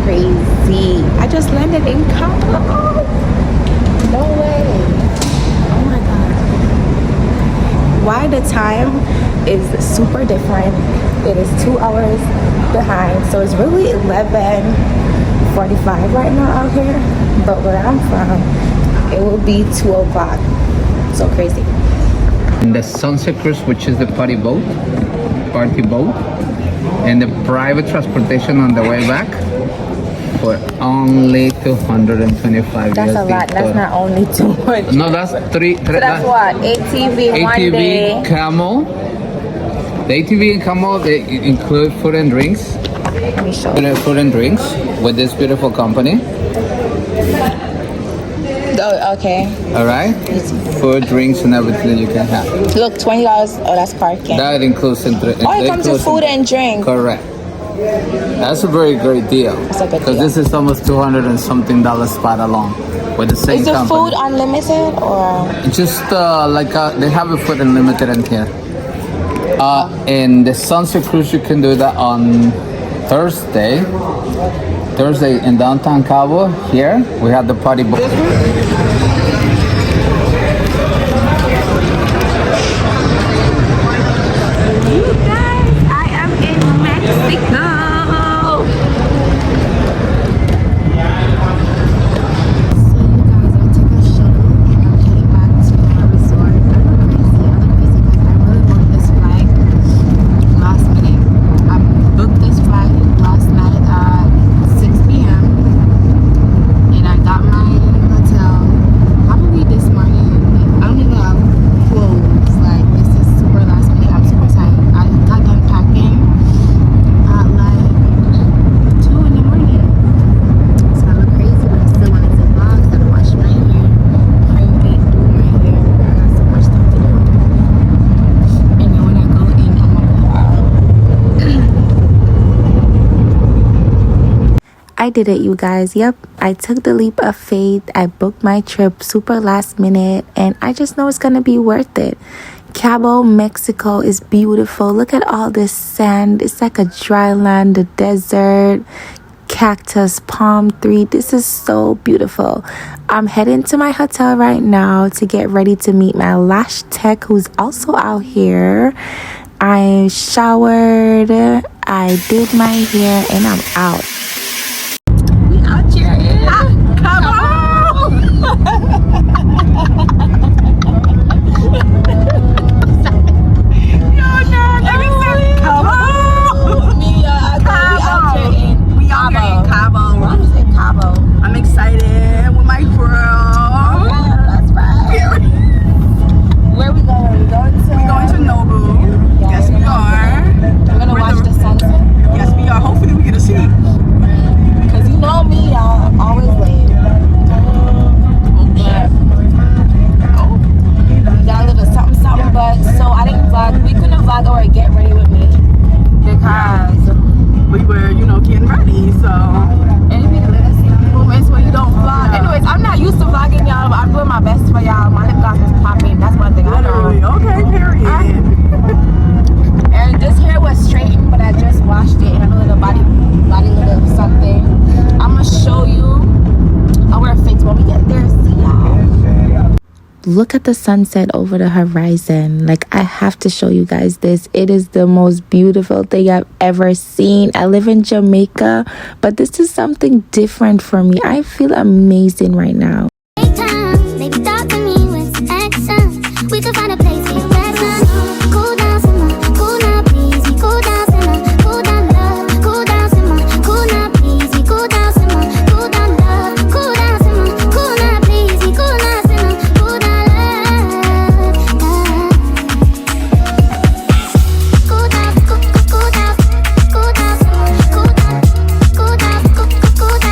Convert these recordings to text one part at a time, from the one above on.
crazy. I just landed in Cabo. No way. Oh my god. Why the time is super different. It is 2 hours behind. So it's really 11:45 right now out here. But where I'm from, it will be 2 o'clock. So crazy. And the Sunset Cruise, which is the party boat, and the private transportation on the way back for only $225. That's a lot. That's not only too much. No, that's three. So that's what? ATV one day. ATV, Camel. The ATV and Camel, they include food and drinks. Let me show you. Food and drinks with this beautiful company. Oh, okay. All right. Food, drinks, and everything you can have. Look, $20. Oh, that's parking. That includes. Oh, it comes with food and drink. Correct. That's a very great deal. That's a good Because deal. this is almost $200 and something spot alone with the same Is the company. food unlimited or? Just they have a food unlimited in here. And the Sunset Cruise, you can do that on Thursday in downtown Cabo. Here we have the party boat. You guys, I am in Mexico. So you guys, I took a shuttle and I'm heading back to my resort. I'm crazy because I really booked this flight last minute. I booked this flight last night at 6 p.m. and I got my hotel probably this morning. I don't even have clothes. Like, this is super last minute. I'm super tired. I got done packing at like 2 in the morning. So I look crazy, but I still wanted to vlog. I gotta wash my hair, comb it, do my hair. I got so much stuff to do. And then when I go in, I'm gonna go out. I did it, you guys. Yep, I took the leap of faith. I booked my trip super last minute, and I just know it's gonna be worth it. Cabo, Mexico is beautiful. Look at all this sand. It's like a dry land, the desert, cactus, palm tree. This is so beautiful. I'm heading to my hotel right now to get ready to meet my lash tech, who's also out here. I showered, I did my hair, and I'm out. We out here in Cabo. I'm excited with my girl. That's right. Where we going? We're going to Nobu. Yes, we are. We're gonna watch the sunset. Yes, we are. Hopefully, we get a seat. Cause you know me, y'all. I'm always late. Oh, Got a little something, but so I didn't vlog. We couldn't vlog or get ready with me because we were, getting ready. So, anything to let us see moments where you don't vlog. Anyways, I'm not used to vlogging, y'all, but I'm doing my best for y'all. My lip gloss is popping. That's one thing I literally, know. okay, period. And this hair was straightened, but I just washed it and have a little body little something. I'm gonna show you how we're fixed when we get there. See y'all. Look at the sunset over the horizon. Like, I have to show you guys this. It is the most beautiful thing I've ever seen. I live in Jamaica, but this is something different for me. I feel amazing right now. Baby, talk to me with action. We could find a place to relax. Cool down, simmer. Cool now, please. Cool down, simmer. Cool down, love. Cool down, simmer. Cool now, please. Cool down, simmer. Cool down, love. Cool down, simmer. Cool now, please. Cool now, simmer. Cool down, love. Cool down, cool down, cool down, cool down, simmer. Cool down, cool down, cool down, cool down, simmer. Cool down.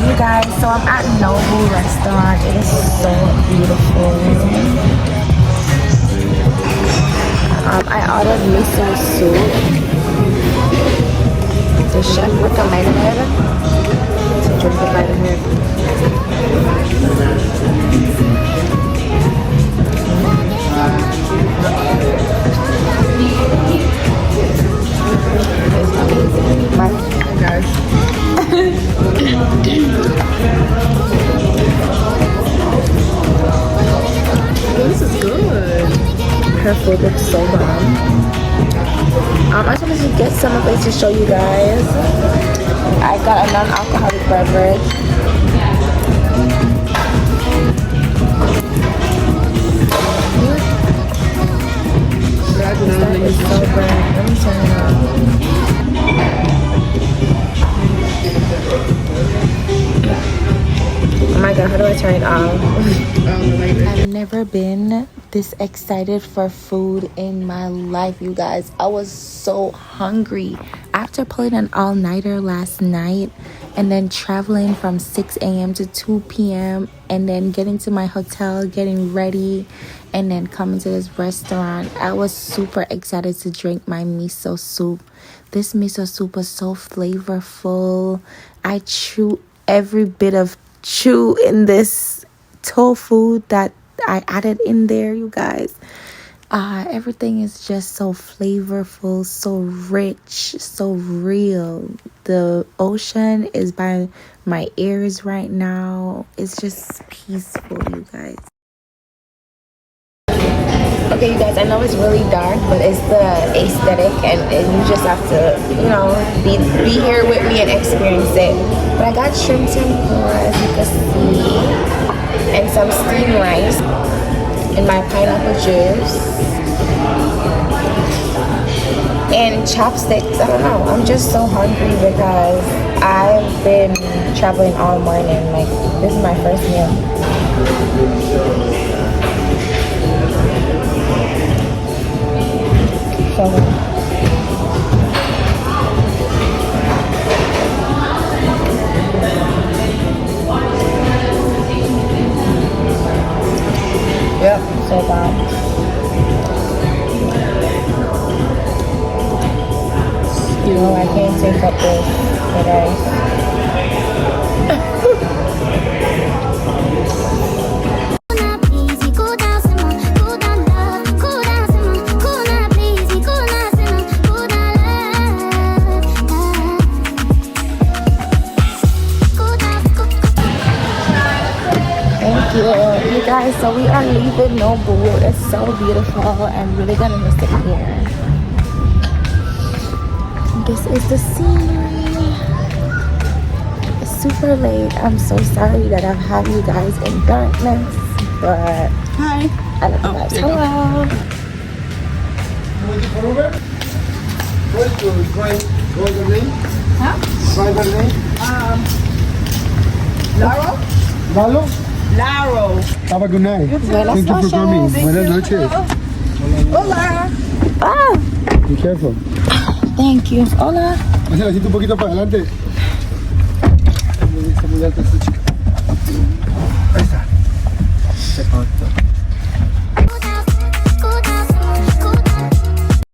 You guys, so I'm at Nobu restaurant. It is so beautiful. I ordered miso soup. The chef recommended to drink it by the head. This is good. Her food looks so bomb. I just wanted to get some of it to show you guys. I got a non-alcoholic beverage. That is so good. Let me turn it on. Oh my god, how do I turn it off? I've never been this excited for food in my life, you guys. I was so hungry after pulling an all-nighter last night and then traveling from 6 a.m. to 2 p.m. and then getting to my hotel, getting ready, and then coming to this restaurant. I was super excited to drink my miso soup. This miso soup was so flavorful. I chew every bit of chew in this tofu that I added in there, you guys. Everything is just so flavorful, so rich, so real. The ocean is by my ears right now. It's just peaceful, you guys. Okay, you guys, I know it's really dark, but it's the aesthetic, and you just have to, you know, be here with me and experience it. But I got shrimp tempura, as you can see, and some steamed rice, and my pineapple juice, and chopsticks. I don't know, I'm just so hungry because I've been traveling all morning. Like, this is my first meal. So good. Yep, so bad. No, I can't take up this today. You guys, so we are leaving Nobu. It's so beautiful. I'm really gonna miss it here. This is the scenery. It's super late. I'm so sorry that I've had you guys in darkness, but Hi. I love you guys. Hello. Laro? Lalo? Laro. Have a good night. Buenas Thank you for coming. noches. Buenas noches. Hola. Ah, Be careful. thank you. Hola. Hazla así un poquito para adelante. Está muy alta esta chica. Ahí está.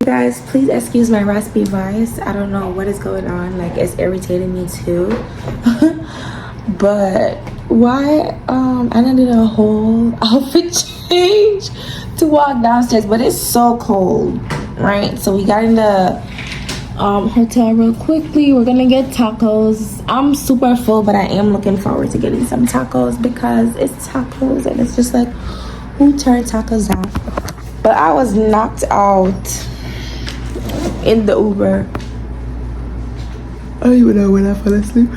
Guys, please excuse my raspy voice. I don't know what is going on. Like, it's irritating me too. But why I needed a whole outfit change to walk downstairs, but it's so cold, right? So we got in the hotel real quickly. We're gonna get tacos. I'm super full, but I am looking forward to getting some tacos because it's tacos and it's just like, who turned tacos down? But I was knocked out in the Uber. I don't even know when I fell asleep.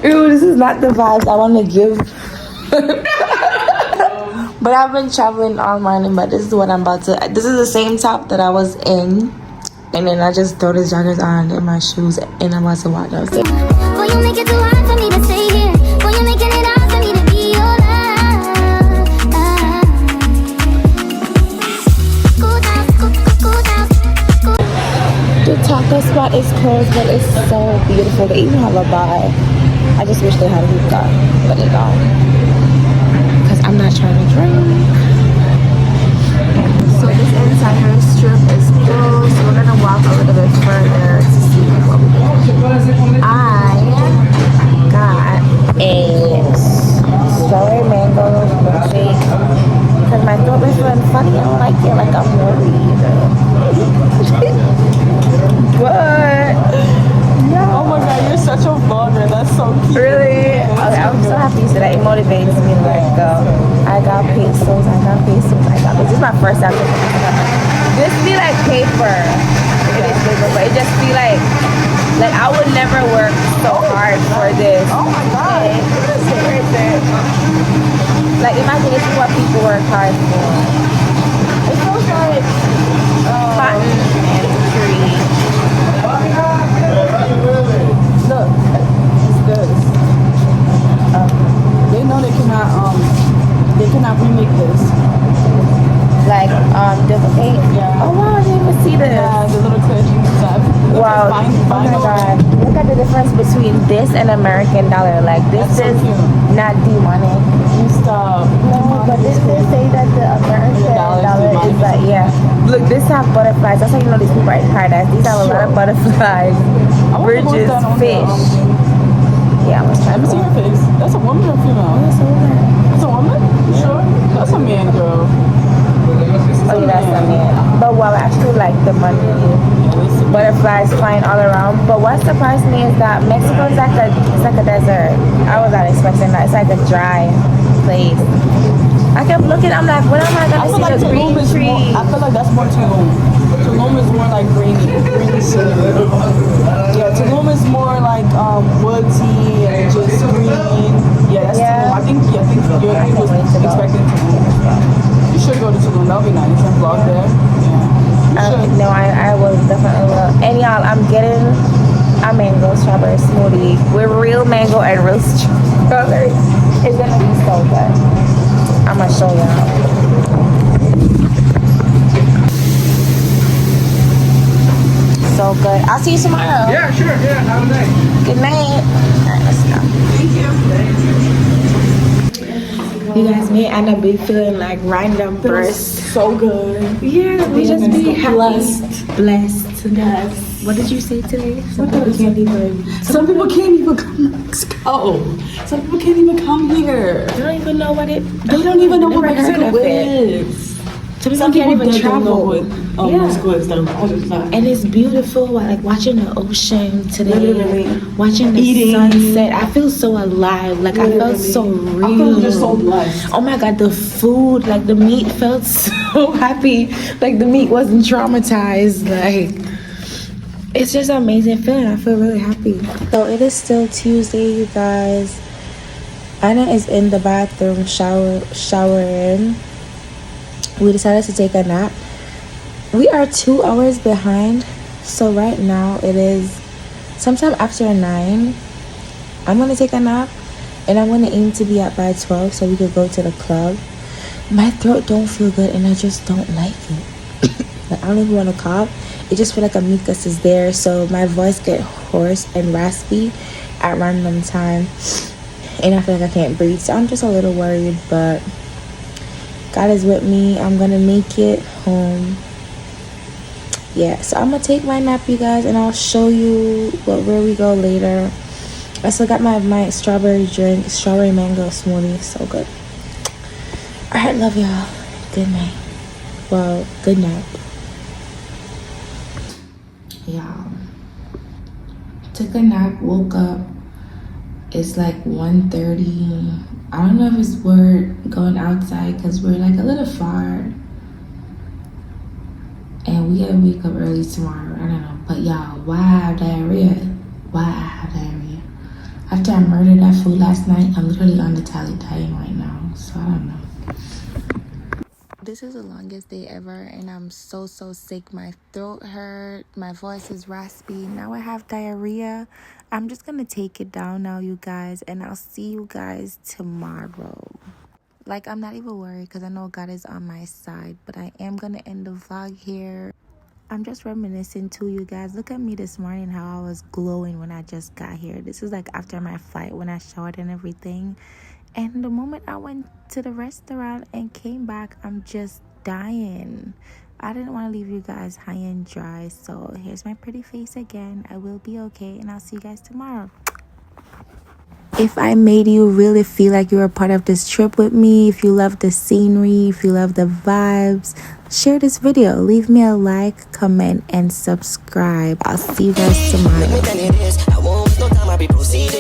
Ew, this is not the vibes I want to give. But I've been traveling all morning, but this is what I'm about to. This is the same top that I was in, and then I just throw this joggers on and my shoes, and I'm about to walk downstairs. Boy, you make it too hard for me to stay here. Boy, you making it hard for me to be your love. Go down, go down, go. The taco spot is closed, but it's so beautiful. They even have a bar. I just wish they had a hookah, but they don't. Because I'm not trying to drink. So this ends entire strip is closed. So we're gonna walk a little bit further to see what we can. I got a strawberry mango milkshake because my throat been feeling funny. I don't like it, like I'm worried. But Oh my god, you're such a vlogger. That's so cute. really, okay, I'm so happy you said that. It motivates me to like go. I got pesos. This is my first time. This be like paper. It is paper, but it just be like I would never work so hard for this. Oh my god. Okay? Right there. Like imagine this is what people work hard for. It feels like Cotton and tree. look, it's this. They know they cannot remake this. Like duplicate. Yeah. Oh wow, I didn't even see this. Yeah, the little clip stuff. Wow. Oh my god. Look at the difference between this and American dollar. Like this That's so is cute. not demonic. Stop. No, but this they say that the American dollar is like, yeah. Look, this have butterflies. That's how you know these people are paradise. These have a lot of butterflies. Bridges, fish. Yeah, I'm Let me see her face. That's a woman or a female? That's a woman. That's a woman? You sure? That's a man, girl. Oh yeah, that's a man. But well, I actually like the money. Butterflies flying all around. But what surprised me is that Mexico is like a desert. I was not expecting that. It's like a dry place. I kept looking. I'm like, when am I gonna see a green tree? I feel like that's more Tulum. Tulum is more like greeny city. Yeah, Tulum is more like woodsy and just green. Yeah, that's Yeah. Tulum. I think you was expecting Tulum. You should go to Tulum. That'll be nice and vlog there. Yeah. No, I will definitely will. And y'all, I'm getting a mango strawberry smoothie with real mango and real strawberry. It's gonna be so good. I'm gonna show y'all. So good. I'll see you tomorrow. Yeah, sure. Yeah, have a night. Good night. Alright, let's go. You guys may end up be feeling like random bursts. So good. Yeah, we just be happy. Blessed. Yes. What did you say today? Some people can't even come to Mexico. Some people can't even come here. They don't even know what it. They don't even know what Never heard Mexico of it. is. Some people can't even travel. Yeah. Mexico is though. And it's beautiful, like watching the ocean today, Literally. watching the Eating. sunset. I feel so alive. Like I felt so real. I feel just so blessed. Oh my god, the food, like the meat felt so happy. Like the meat wasn't traumatized. Like it's just an amazing feeling. I feel really happy. So it is still Tuesday, you guys. Anna is in the bathroom showering. We decided to take a nap. We are 2 hours behind, so right now it is sometime after 9. I'm gonna take a nap and I'm gonna aim to be up by 12 so we could go to the club. My throat don't feel good and I just don't like it. Like, I don't even want to cough. It just feel like a mucus is there, so my voice get hoarse and raspy at random time and I feel like I can't breathe, so I'm just a little worried, but God is with me. I'm gonna make it home. Yeah, so I'm gonna take my nap, you guys, and I'll show you where we go later. I still got my strawberry drink, strawberry mango smoothie. So good. All right, love y'all. Good night. Well, good night. Y'all, took a nap, woke up. It's like 1:30. I don't know if it's worth going outside because we're like a little far. And we gotta wake up early tomorrow. I don't know. But y'all, why I have diarrhea? Why I have diarrhea? After I murdered that food last night, I'm literally on the tally dying right now. So I don't know. This is the longest day ever and I'm so sick. My throat hurt, my voice is raspy. Now I have diarrhea. I'm just gonna take it down now, you guys, and I'll see you guys tomorrow. Like, I'm not even worried because I know God is on my side, but I am gonna end the vlog here. I'm just reminiscing too, you guys. Look at me this morning, how I was glowing when I just got here. This is like after my flight when I showered and everything. And the moment I went to the restaurant and came back, I'm just dying. I didn't want to leave you guys high and dry, so here's my pretty face again. I will be okay, and I'll see you guys tomorrow. If I made you really feel like you're a part of this trip with me, if you love the scenery, if you love the vibes, share this video, leave me a like, comment, and subscribe. I'll see you guys tomorrow. I won't waste no time, I'll be proceeding